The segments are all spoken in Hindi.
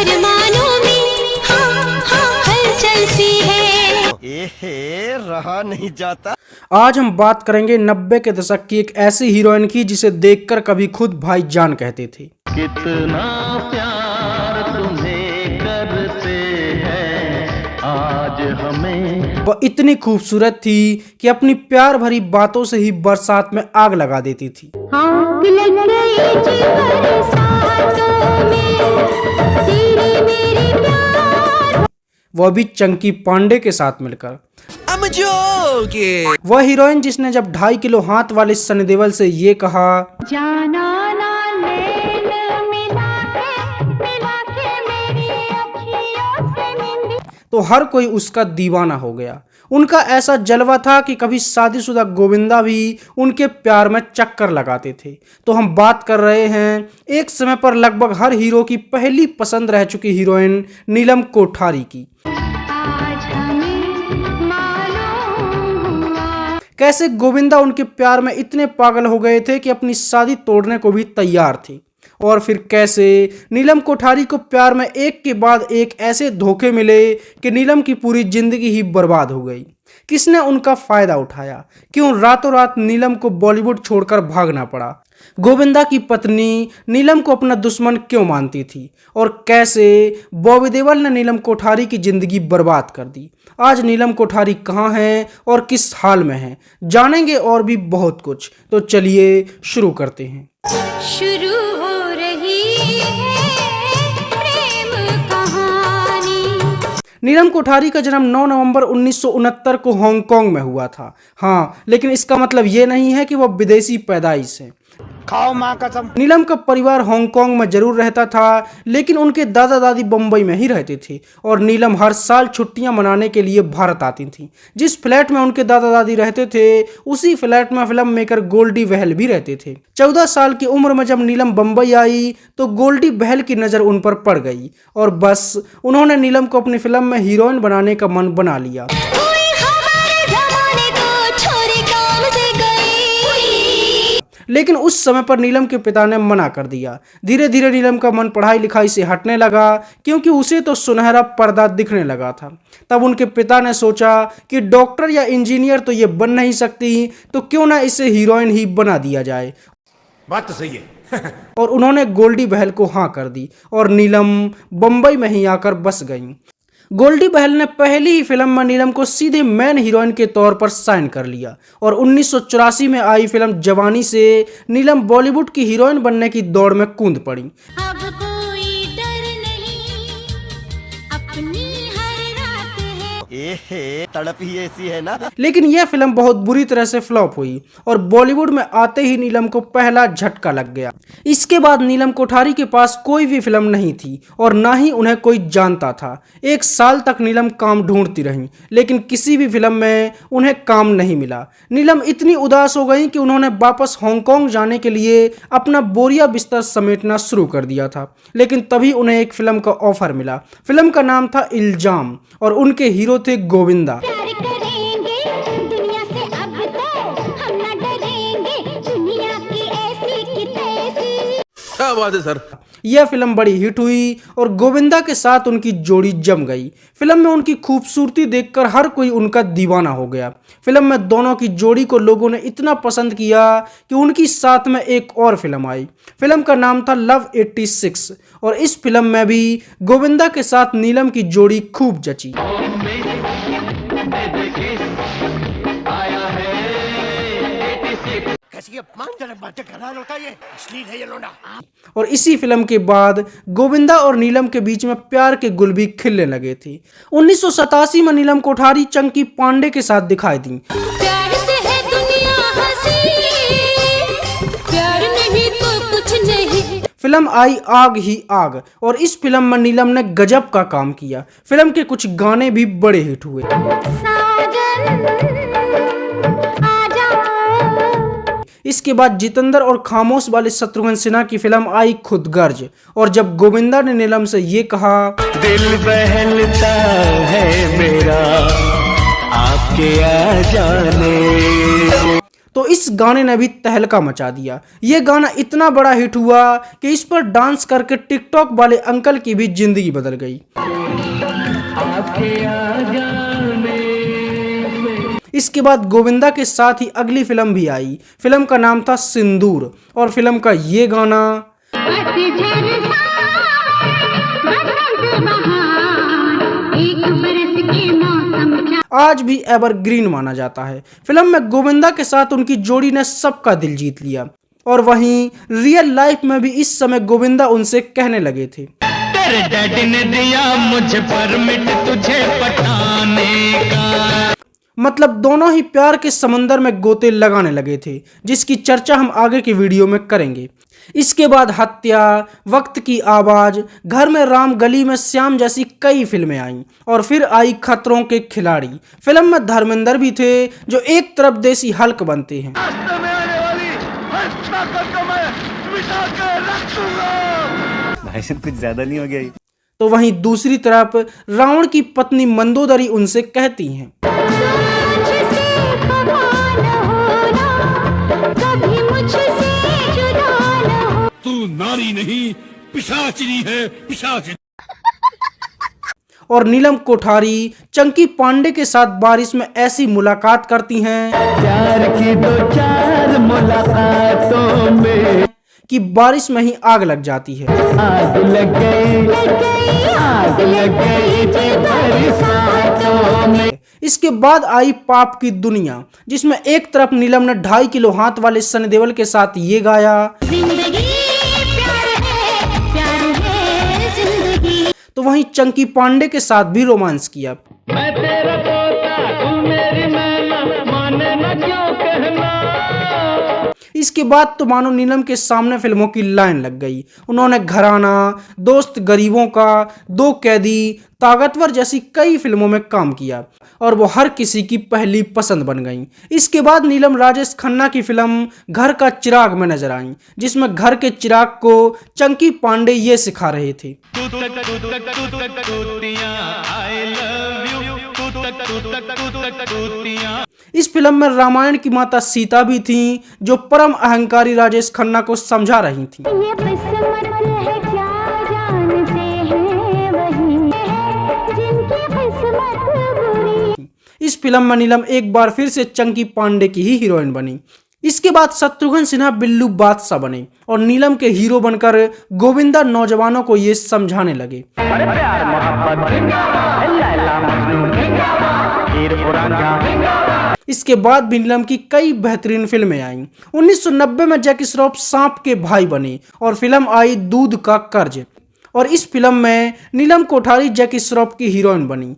अरमानों में हाँ हाँ हलचल सी है। एहे रहा नहीं जाता। आज हम बात करेंगे 90 के दशक की एक ऐसी हीरोइन की जिसे देखकर कभी खुद भाईजान कहते थे। कितना प्यार तुम्हें करते हैं आज हमें। वह इतनी खूबसूरत थी कि अपनी प्यार भरी बातों से ही बरसात में आग लगा देती थी। आग लग गई जी बरसातों में, तेरी मेरी प्यार। वह भी चंकी पांडे के साथ मिलकर। वह हीरोइन जिसने जब 2.5 किलो हाथ वाले सनी देओल से ये कहा, जाना ना नैन मिला के मेरी अखियों से नींद, तो हर कोई उसका दीवाना हो गया। उनका ऐसा जलवा था कि कभी शादीशुदा गोविंदा भी उनके प्यार में चक्कर लगाते थे। तो हम बात कर रहे हैं एक समय पर लगभग हर हीरो की पहली पसंद रह चुकी हीरोइन नीलम कोठारी की। आज हमें मालूम हुआ। कैसे गोविंदा उनके प्यार में इतने पागल हो गए थे कि अपनी शादी तोड़ने को भी तैयार थे। और फिर कैसे नीलम कोठारी को प्यार में एक के बाद एक ऐसे धोखे मिले कि नीलम की पूरी जिंदगी ही बर्बाद हो गई। किसने उनका फायदा उठाया? क्यों रातों रात नीलम को बॉलीवुड छोड़कर भागना पड़ा? गोविंदा की पत्नी नीलम को अपना दुश्मन क्यों मानती थी? और कैसे बॉबी देओल ने नीलम कोठारी की जिंदगी बर्बाद कर दी? आज नीलम कोठारी कहाँ है और किस हाल में है, जानेंगे और भी बहुत कुछ। तो चलिए शुरू करते हैं। शुरू हो रही है प्रेम कहानी। नीलम कोठारी का जन्म 9 नवंबर 1969 को हांगकांग में हुआ था। हाँ, लेकिन इसका मतलब ये नहीं है कि वह विदेशी पैदाइश है। खाओ माँ कसम। नीलम का परिवार हांगकांग में जरूर रहता था, लेकिन उनके दादा दादी बम्बई में ही रहते थे और नीलम हर साल छुट्टियां मनाने के लिए भारत आती थी। जिस फ्लैट में उनके दादा दादी रहते थे उसी फ्लैट में फिल्म मेकर गोल्डी बहल भी रहते थे। 14 साल की उम्र में जब नीलम बम्बई आई तो गोल्डी बहल की नज़र उन पर पड़ गई और बस उन्होंने नीलम को अपनी फिल्म में हीरोइन बनाने का मन बना लिया। लेकिन उस समय पर नीलम के पिता ने मना कर दिया। धीरे धीरे नीलम का मन पढ़ाई लिखाई से हटने लगा क्योंकि उसे तो सुनहरा पर्दा दिखने लगा था। तब उनके पिता ने सोचा कि डॉक्टर या इंजीनियर तो ये बन नहीं सकती, तो क्यों ना इसे हीरोइन ही बना दिया जाए। बात तो सही है। और उन्होंने गोल्डी बहल को हाँ कर दी और नीलम बम्बई में ही आकर बस गई। गोल्डी बहल ने पहली ही फिल्म में नीलम को सीधे मेन हीरोइन के तौर पर साइन कर लिया और 1984 में आई फिल्म जवानी से नीलम बॉलीवुड की हीरोइन बनने की दौड़ में कूद पड़ी। अब कोई डर नहीं, अपनी हर रात है। एहे तड़प ही ऐसी है ना। लेकिन यह फिल्म बहुत बुरी तरह से फ्लॉप हुई और बॉलीवुड में आते ही नीलम को पहला झटका लग गया। इसके बाद नीलम कोठारी के पास कोई भी फिल्म नहीं थी और ना ही उन्हें कोई जानता था। 1 साल तक नीलम काम ढूंढती रहीं, लेकिन किसी भी फिल्म में उन्हें काम नहीं मिला। नीलम इतनी उदास हो गई कि उन्होंने वापस हांगकांग जाने के लिए अपना बोरिया बिस्तर समेटना शुरू कर दिया था। लेकिन तभी उन्हें एक फिल्म का ऑफर मिला। फिल्म का नाम था इल्जाम और उनके हीरो थे गोविंदा। प्यार करेंगे दुनिया से, अब तो हम ना डरेंगे, दुनिया की ऐसी की तैसी। क्या बात है सर। यह फिल्म बड़ी हिट हुई और गोविंदा के साथ उनकी जोड़ी जम गई। फिल्म में उनकी खूबसूरती देखकर हर कोई उनका दीवाना हो गया। फिल्म में दोनों की जोड़ी को लोगों ने इतना पसंद किया कि उनकी साथ में एक और फिल्म आई। फिल्म का नाम था लव 86 और इस फिल्म में भी गोविंदा के साथ नीलम की जोड़ी खूब जची। बातें कर रहा लड़का, ये अश्लील है ये लोना। और इसी फिल्म के बाद गोविंदा और नीलम के बीच में प्यार के गुल भी खिलने लगे थे। 1987 में नीलम कोठारी चंकी पांडे के साथ दिखाई दी। प्यार से है दुनिया हंसी, प्यार नहीं तो कुछ नहीं। फिल्म आई आग ही आग और इस फिल्म में नीलम ने गजब का काम किया। फिल्म के कुछ गाने भी बड़े हिट हुए। इसके बाद जितेंद्र और खामोश वाले शत्रुघ्न सिन्हा की फिल्म आई खुदगर्ज और जब गोविंदा ने नीलम से ये कहा, दिल बहलता है मेरा आपके आ जाने, तो इस गाने ने भी तहलका मचा दिया। ये गाना इतना बड़ा हिट हुआ कि इस पर डांस करके टिकटॉक वाले अंकल की भी जिंदगी बदल गई। इसके बाद गोविंदा के साथ ही अगली फिल्म भी आई। फिल्म का नाम था सिंदूर और फिल्म का ये गाना आज भी एवरग्रीन माना जाता है। फिल्म में गोविंदा के साथ उनकी जोड़ी ने सबका दिल जीत लिया और वहीं रियल लाइफ में भी इस समय गोविंदा उनसे कहने लगे थे, तेरे डैडी ने दिया मुझे परमिट तुझे पटाने का। मतलब दोनों ही प्यार के समंदर में गोते लगाने लगे थे, जिसकी चर्चा हम आगे की वीडियो में करेंगे। इसके बाद हत्या, वक्त की आवाज, घर में राम, गली में श्याम जैसी कई फिल्में आईं और फिर आई खतरों के खिलाड़ी। फिल्म में धर्मेंद्र भी थे जो एक तरफ देसी हल्क बनते हैं भाई साहब कुछ ज्यादा नहीं हो गया ये? तो वहीं दूसरी तरफ रावण की पत्नी मंदोदरी उनसे कहती हैं, तू नारी नहीं पिशाचिनी है, पिशाचिनी। और नीलम कोठारी चंकी पांडे के साथ बारिश में ऐसी मुलाकात करती हैं प्यार की दो चार मुलाकातों में कि बारिश में ही आग लग जाती है। आग लग गई बरसातों में। इसके बाद आई पाप की दुनिया, जिसमें एक तरफ नीलम ने 2.5 किलो हाथ वाले सनी देओल के साथ ये गाया, जिंदगी प्यार है जिंदगी। तो वहीं चंकी पांडे के साथ भी रोमांस किया। मैं तेरा तोता तू मेरी मैना, माने ना क्यों कहना। इसके बाद तो मानो नीलम के सामने फिल्मों की लाइन लग गई। उन्होंने घराना, दोस्त गरीबों का, 2 कैदी, ताकतवर जैसी कई फिल्मों में काम किया और वो हर किसी की पहली पसंद बन गईं। इसके बाद नीलम राजेश खन्ना की फिल्म घर का चिराग में नजर आईं, जिसमें घर के चिराग को चंकी पांडे ये सिखा रहे थे, इस फिल्म में रामायण की माता सीता भी थीं, जो परम अहंकारी राजेश खन्ना को समझा रही थीं। ये किस्मत है क्या जानते हैं वही जिनकी किस्मत बुरी। इस फिल्म में नीलम एक बार फिर से चंकी पांडे की ही हीरोइन बनी। इसके बाद शत्रुघ्न सिन्हा बिल्लू बादशाह बने और नीलम के हीरो बनकर गोविंदा नौजवानों को ये समझाने लगे, इसके बाद भी नीलम की कई बेहतरीन फिल्में आईं। 1990 में जैकी श्रॉफ सांप के भाई बने और फिल्म आई दूध का कर्ज और इस फिल्म में नीलम कोठारी जैकी श्रॉफ की हीरोइन बनी।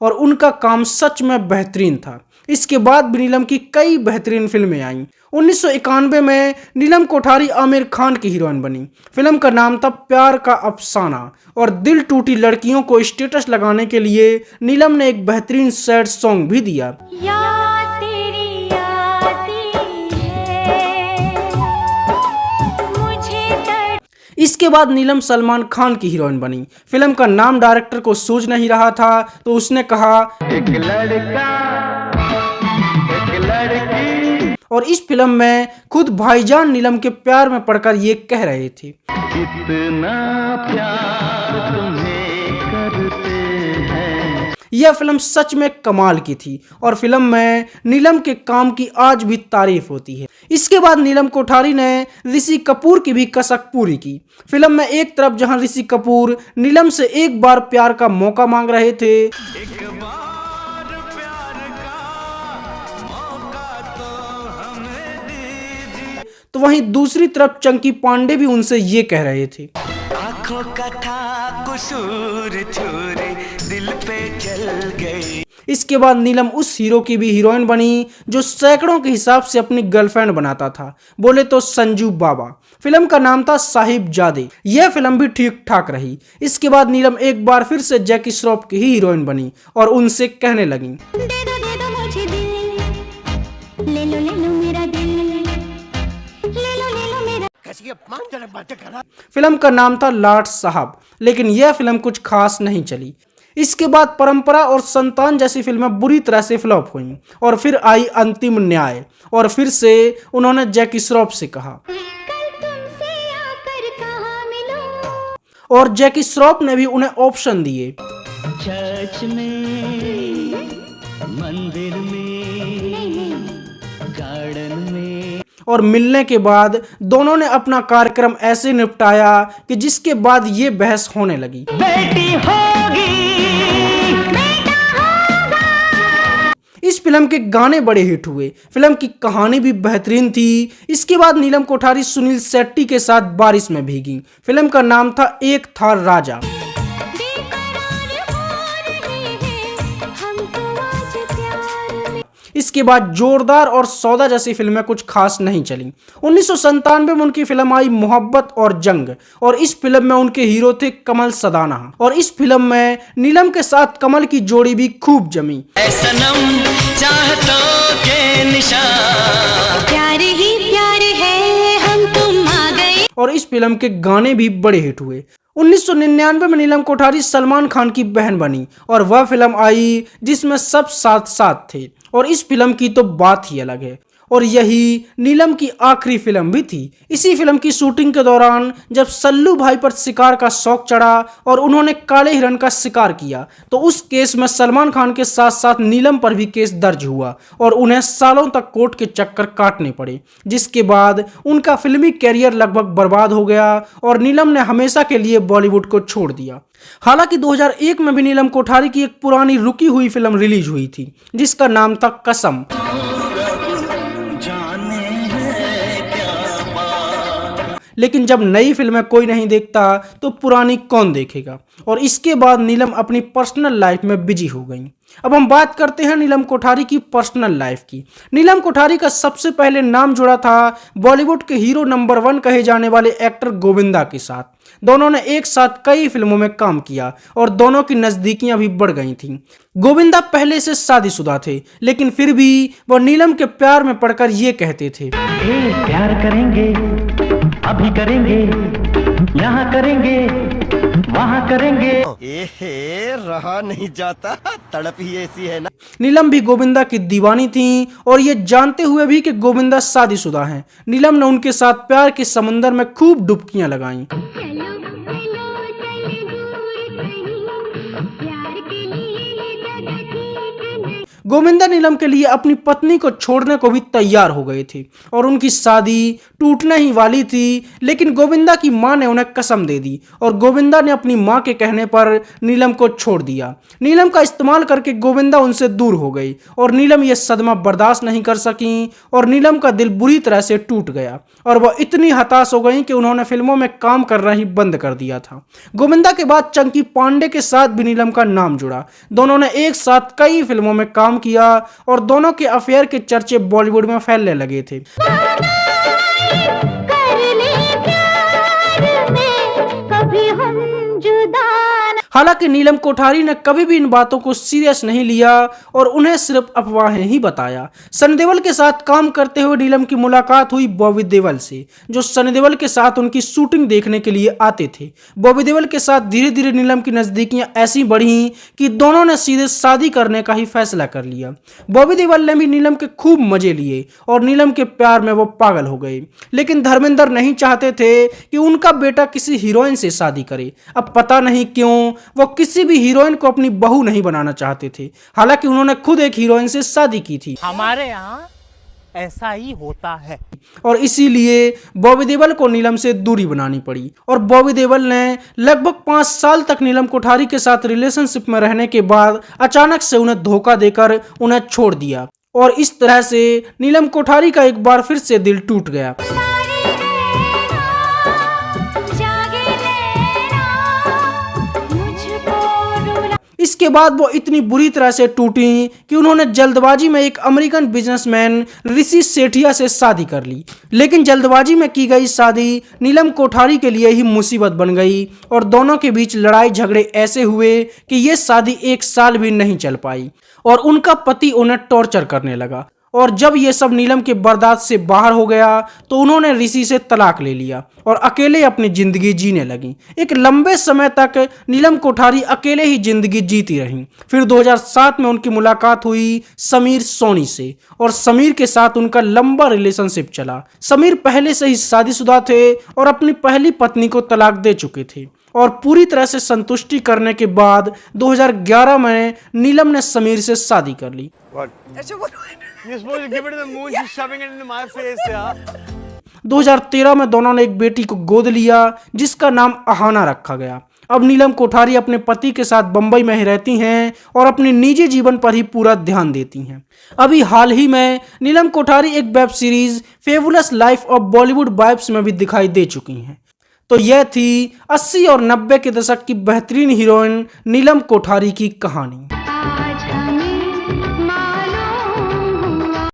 और उनका काम सच में बेहतरीन था। इसके बाद भी नीलम की कई बेहतरीन फिल्में आईं। 1991 में नीलम कोठारी आमिर खान की हीरोइन बनी। फिल्म का नाम था प्यार का अफसाना और दिल टूटी लड़कियों को स्टेटस लगाने के लिए नीलम ने एक बेहतरीन सैड सॉन्ग भी दिया। इसके बाद नीलम सलमान खान की हीरोइन बनी। फिल्म का नाम डायरेक्टर को सूझ नहीं रहा था तो उसने कहा एक लड़का एक लड़की, और इस फिल्म में खुद भाईजान नीलम के प्यार में पड़कर ये कह रहे थे, कितना प्यार तुम्हें करते हैं। यह फिल्म सच में कमाल की थी और फिल्म में नीलम के काम की आज भी तारीफ होती है। इसके बाद नीलम कोठारी ने ऋषि कपूर की भी कसक पूरी की। फिल्म में एक तरफ जहां ऋषि कपूर नीलम से एक बार प्यार का मौका मांग रहे थे, एक बार प्यार का मौका तो हमें दीजिए, तो वहीं दूसरी तरफ चंकी पांडे भी उनसे ये कह रहे थे, आंखों का था कसूर छुरी दिल पे चल गई। इसके बाद नीलम उस हीरो की भी हीरोइन बनी जो सैकड़ों के हिसाब से अपनी गर्लफ्रेंड बनाता था, बोले तो संजू बाबा। फिल्म का नाम था साहिबजादे। यह फिल्म भी ठीक ठाक रही। इसके बाद नीलम एक बार फिर से जैकी श्रॉफ की ही हीरोइन बनी और उनसे कहने लगी, दे दो मुझे दिल, ले लो मेरा दिल, ले लो मेरा। कैसी अपमानजनक बातें कर रहा। फिल्म का नाम था लाट साहब, लेकिन यह फिल्म कुछ खास नहीं चली। इसके बाद परंपरा और संतान जैसी फिल्में बुरी तरह से फ्लॉप हुईं और फिर आई अंतिम न्याय और फिर से उन्होंने जैकी श्रॉफ से कहा कल तुमसे आकर कहाँ मिलूं। और जैकी श्रॉफ ने भी उन्हें ऑप्शन दिए। चर्च में, मंदिर में, गार्डन में। और मिलने के बाद दोनों ने अपना कार्यक्रम ऐसे निपटाया कि जिसके बाद ये बहस होने लगी। बेटी होगी, इस फिल्म के गाने बड़े हिट हुए, फिल्म की कहानी भी बेहतरीन थी। इसके बाद नीलम कोठारी सुनील शेट्टी के साथ बारिश में भीगी। फिल्म का नाम था एक था राजा। बेकरार हो रहे हैं हम तो आज प्यार में। इसके बाद जोरदार और सौदा जैसी फिल्में कुछ खास नहीं चली। 1997 में उनकी फिल्म आई मोहब्बत और जंग और इस फिल्म में उनके हीरो थे कमल सदाना और इस फिल्म में नीलम के साथ कमल की जोड़ी भी खूब जमी। सनम चाहतों के निशान, प्यार ही प्यार है हम तुम आ गए। और इस फिल्म के गाने भी बड़े हिट हुए। 1999 में नीलम कोठारी सलमान खान की बहन बनी और वह फिल्म आई जिसमें सब साथ साथ थे और इस फिल्म की तो बात ही अलग है और यही नीलम की आखिरी फिल्म भी थी। इसी फिल्म की शूटिंग के दौरान जब सल्लू भाई पर शिकार का शौक चढ़ा और उन्होंने काले हिरण का शिकार किया तो उस केस में सलमान खान के साथ साथ नीलम पर भी केस दर्ज हुआ और उन्हें सालों तक कोर्ट के चक्कर काटने पड़े, जिसके बाद उनका फिल्मी कैरियर लगभग बर्बाद हो गया और नीलम ने हमेशा के लिए बॉलीवुड को छोड़ दिया। हालांकि 2001 में भी नीलम कोठारी की एक पुरानी रुकी हुई फिल्म रिलीज हुई थी जिसका नाम था कसम। लेकिन जब नई फिल्में कोई नहीं देखता तो पुरानी कौन देखेगा और इसके बाद नीलम अपनी पर्सनल लाइफ में बिजी हो गई। अब हम बात करते हैं नीलम कोठारी की पर्सनल लाइफ की। नीलम कोठारी का सबसे पहले नाम जुड़ा था बॉलीवुड के हीरो नंबर 1 कहे जाने वाले एक्टर गोविंदा के साथ। दोनों ने एक साथ कई फिल्मों में काम किया और दोनों की नजदीकियां भी बढ़ गई थीं। गोविंदा पहले से शादीशुदा थे लेकिन फिर भी वो नीलम के प्यार में पड़कर ये कहते थे, प्यार करेंगे, अभी करेंगे, यहाँ करेंगे, वहाँ करेंगे। एहे, रहा नहीं जाता, तड़प ही ऐसी है ना। नीलम भी गोविंदा की दीवानी थी और ये जानते हुए भी कि गोविंदा शादीशुदा हैं, नीलम ने उनके साथ प्यार के समंदर में खूब डुबकियां लगाईं। गोविंदा नीलम के लिए अपनी पत्नी को छोड़ने को भी तैयार हो गए थे और उनकी शादी टूटने ही वाली थी, लेकिन गोविंदा की मां ने उन्हें कसम दे दी और गोविंदा ने अपनी मां के कहने पर नीलम को छोड़ दिया। नीलम का इस्तेमाल करके गोविंदा उनसे दूर हो गई और नीलम यह सदमा बर्दाश्त नहीं कर सकी और नीलम का दिल बुरी तरह से टूट गया और वह इतनी हताश हो गई कि उन्होंने फिल्मों में काम करना ही बंद कर दिया था। गोविंदा के बाद चंकी पांडे के साथ भी नीलम का नाम जुड़ा। दोनों ने एक साथ कई फिल्मों में काम किया और दोनों के अफेयर के चर्चे बॉलीवुड में फैलने लगे थे। हालांकि नीलम कोठारी ने कभी भी इन बातों को सीरियस नहीं लिया और उन्हें सिर्फ अफवाहें ही बताया। सनी देओल के साथ काम करते हुए नीलम की मुलाकात हुई बॉबी देओल से, जो सनी देओल के साथ उनकी शूटिंग देखने के लिए आते थे। बॉबी देओल के साथ धीरे धीरे नीलम की नजदीकियां ऐसी बढ़ी कि दोनों ने सीधे शादी करने का ही फैसला कर लिया। बॉबी देओल ने भी नीलम के खूब मजे लिए और नीलम के प्यार में वो पागल हो गए, लेकिन धर्मेंद्र नहीं चाहते थे कि उनका बेटा किसी हीरोइन से शादी करे। अब पता नहीं क्यों वो किसी भी हीरोइन को अपनी बहू नहीं बनाना चाहते थे, हालांकि उन्होंने खुद एक हीरोइन से शादी की थी। हमारे यहाँ ऐसा ही होता है और इसीलिए बॉबी देओल को नीलम से दूरी बनानी पड़ी और बॉबी देओल ने लगभग 5 साल तक नीलम कोठारी के साथ रिलेशनशिप में रहने के बाद अचानक से उन्हें धोखा देकर उन्हें छोड़ दिया और इस तरह से नीलम कोठारी का एक बार फिर से दिल टूट गया। इसके बाद वो इतनी बुरी तरह से टूटी कि उन्होंने जल्दबाजी में एक अमेरिकन बिजनेसमैन ऋषि सेठिया से शादी कर ली, लेकिन जल्दबाजी में की गई शादी नीलम कोठारी के लिए ही मुसीबत बन गई और दोनों के बीच लड़ाई झगड़े ऐसे हुए कि ये शादी 1 साल भी नहीं चल पाई और उनका पति उन्हें टॉर्चर करने लगा और जब ये सब नीलम के बर्दाश्त से बाहर हो गया तो उन्होंने ऋषि से तलाक ले लिया और अकेले अपनी जिंदगी जीने लगी। एक लंबे समय तक नीलम कोठारी अकेले ही जिंदगी जीती रहीं। फिर 2007 में उनकी मुलाकात हुई समीर सोनी से और समीर के साथ उनका लंबा रिलेशनशिप चला। समीर पहले से ही शादीशुदा थे और अपनी पहली पत्नी को तलाक दे चुके थे और पूरी तरह से संतुष्टि करने के बाद 2011 में नीलम ने समीर से शादी कर ली। You're supposed to give it to the moon. She's shoving it into my face, yeah. 2013 में दोनों ने एक बेटी को गोद लिया जिसका नाम अहाना रखा गया। अब नीलम कोठारी अपने पति के साथ बंबई में ही रहती हैं और अपने निजी जीवन पर ही पूरा ध्यान देती हैं। अभी हाल ही में नीलम कोठारी एक web series fabulous life of Bollywood vibes में भी दिखाई दे चुकी हैं। तो यह थी 80 और 90 के दशक की बेहतरीन हीरोइन नीलम कोठारी की कहानी।